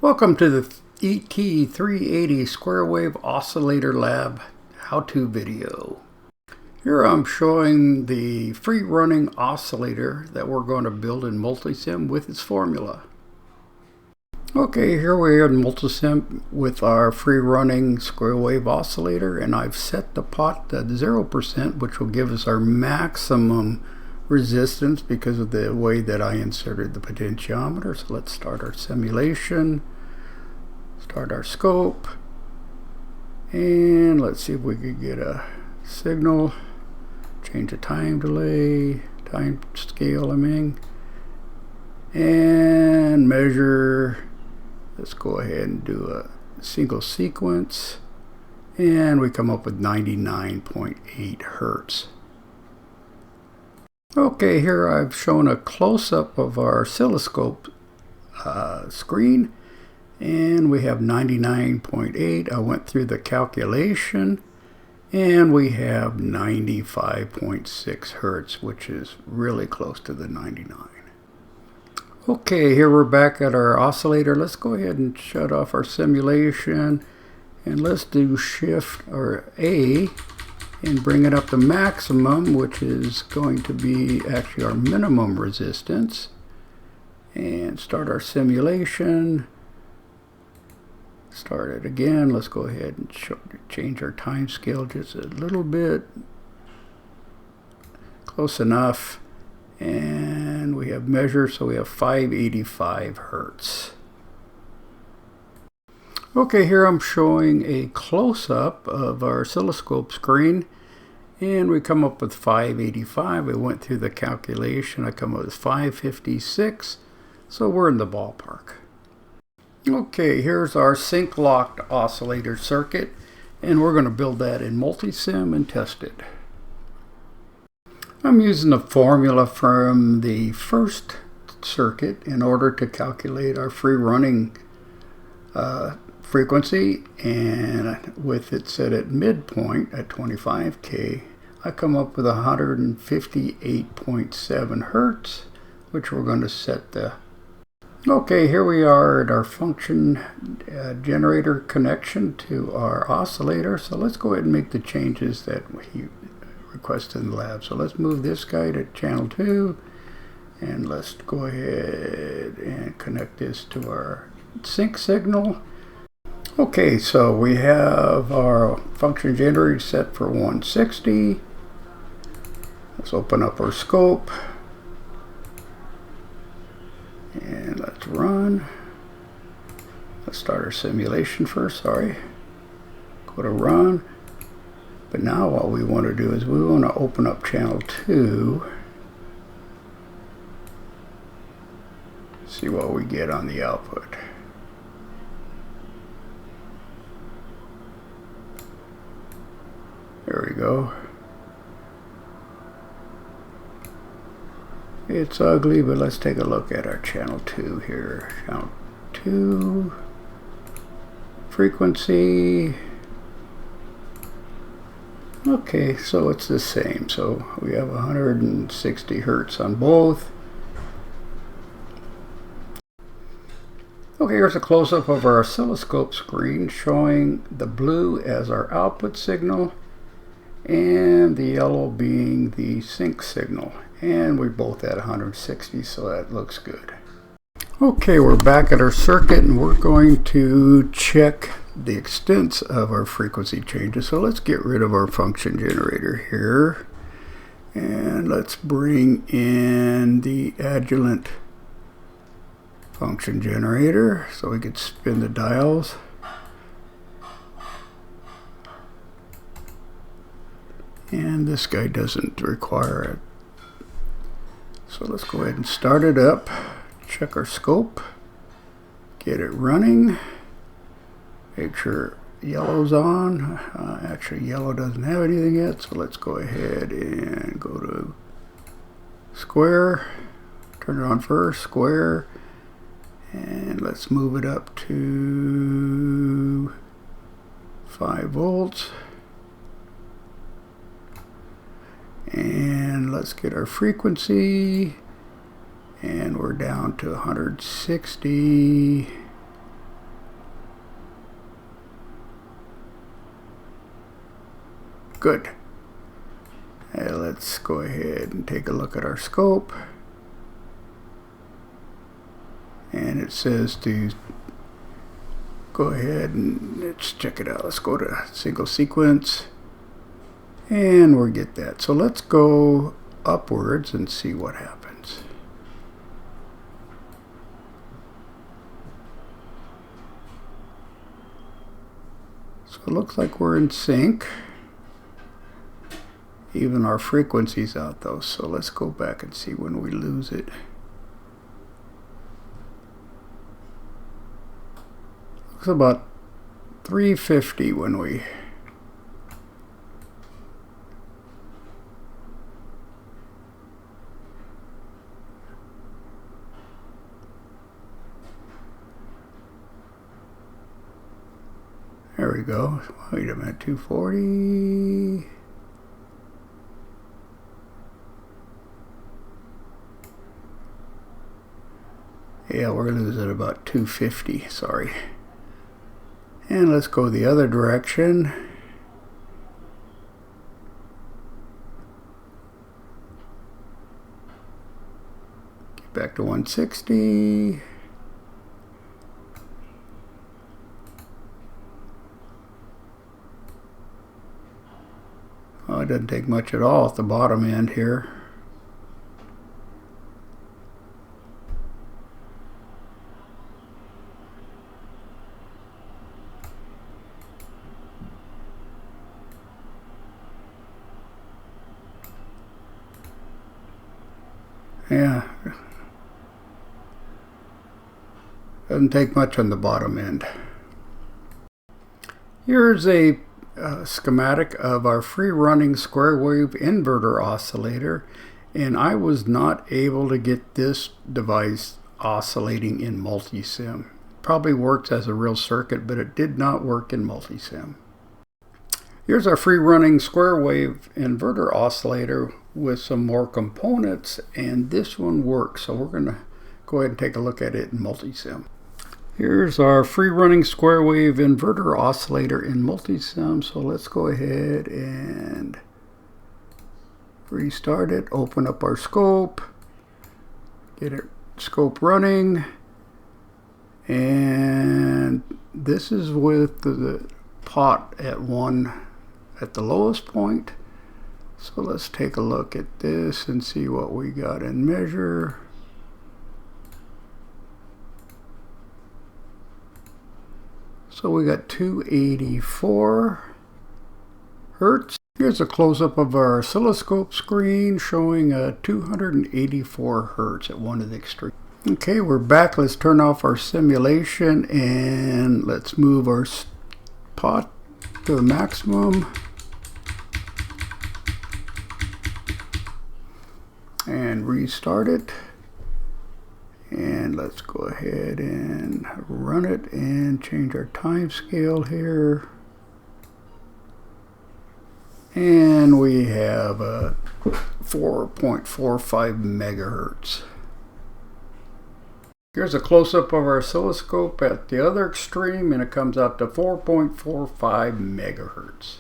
Welcome to the ET380 Square Wave Oscillator Lab how-to video. Here I'm showing the free-running oscillator that we're going to build in Multisim with its formula. Okay, here we are in Multisim with our free-running square wave oscillator, and I've set the pot to 0%, which will give us our maximum resistance because of the way that I inserted the potentiometer. So let's start our simulation, start our scope, and let's see if we could get a signal, change the time delay, time scale and measure. Let's go ahead and do a single sequence, and we come up with 99.8 Hertz. Okay, here I've shown a close-up of our oscilloscope screen, and we have 99.8. I went through the calculation, and we have 95.6 Hertz, which is really close to the 99. Okay, here we're back at our oscillator. Let's go ahead and shut off our simulation, and let's do Shift or A and bring it up to maximum, which is going to be actually our minimum resistance, and start our simulation. Start it again. Let's go ahead and change our time scale just a little bit. Close enough. And we have measure, so we have 585 Hertz. Okay, here I'm showing a close-up of our oscilloscope screen, and we come up with 585. We went through the calculation. I come up with 556, so we're in the ballpark. Okay, here's our sync-locked oscillator circuit, and we're going to build that in Multisim and test it. I'm using the formula from the first circuit in order to calculate our free running frequency, and with it set at midpoint at 25K, I come up with 158.7 Hertz, which we're going to set the... Okay, here we are at our function generator connection to our oscillator, so let's go ahead and make the changes that we requested in the lab. So let's move this guy to channel 2, and let's go ahead and connect this to our sync signal. Okay, so we have our function generator set for 160. Let's open up our scope and let's run. Let's start our simulation first, sorry. Go to run. But now what we want to do is we want to open up channel 2, see what we get on the output. There we go. It's ugly, but let's take a look at our channel 2 here. Channel 2, frequency. Okay, so it's the same. So we have 160 Hertz on both. Okay, here's a close-up of our oscilloscope screen showing the blue as our output signal and the yellow being the sync signal. And we're both at 160, so that looks good. Okay, we're back at our circuit, and we're going to check the extents of our frequency changes. So let's get rid of our function generator here, and let's bring in the adjuvant function generator so we could spin the dials. And this guy doesn't require it. So let's go ahead and start it up, check our scope, get it running. Make sure yellow's on. Actually, yellow doesn't have anything yet, so let's go ahead and go to square. Turn it on first, square, and let's move it up to 5 volts. And let's get our frequency, and we're down to 160. Good. Let's go ahead and take a look at our scope. And it says to go ahead and let's check it out. Let's go to single sequence. And we'll get that. So let's go upwards and see what happens. So it looks like we're in sync. Even our frequency's out though. So let's go back and see when we lose it. Looks about 350 when we there we go. Wait a minute, 240. Yeah, we're losing about 250, sorry. And let's go the other direction. Get back to 160. Oh, it doesn't take much at all at the bottom end here. Yeah, doesn't take much on the bottom end. Here's a schematic of our free running square wave inverter oscillator, and I was not able to get this device oscillating in multisim. Probably works as a real circuit, but it did not work in multisim. Here's our free running square wave inverter oscillator with some more components, and this one works. So we're going to go ahead and take a look at it in multisim. Here's our free running square wave inverter oscillator in multisim. So let's go ahead and restart it, open up our scope, get it scope running, and this is with the pot at the lowest point. So let's take a look at this and see what we got in measure. So we got 284 hertz. Here's a close-up of our oscilloscope screen showing 284 hertz at one of the extremes. Okay, we're back. Let's turn off our simulation and let's move our pot to the maximum. And restart it, and let's go ahead and run it and change our time scale here, and we have a 4.45 megahertz. Here's a close-up of our oscilloscope at the other extreme, and it comes out to 4.45 megahertz.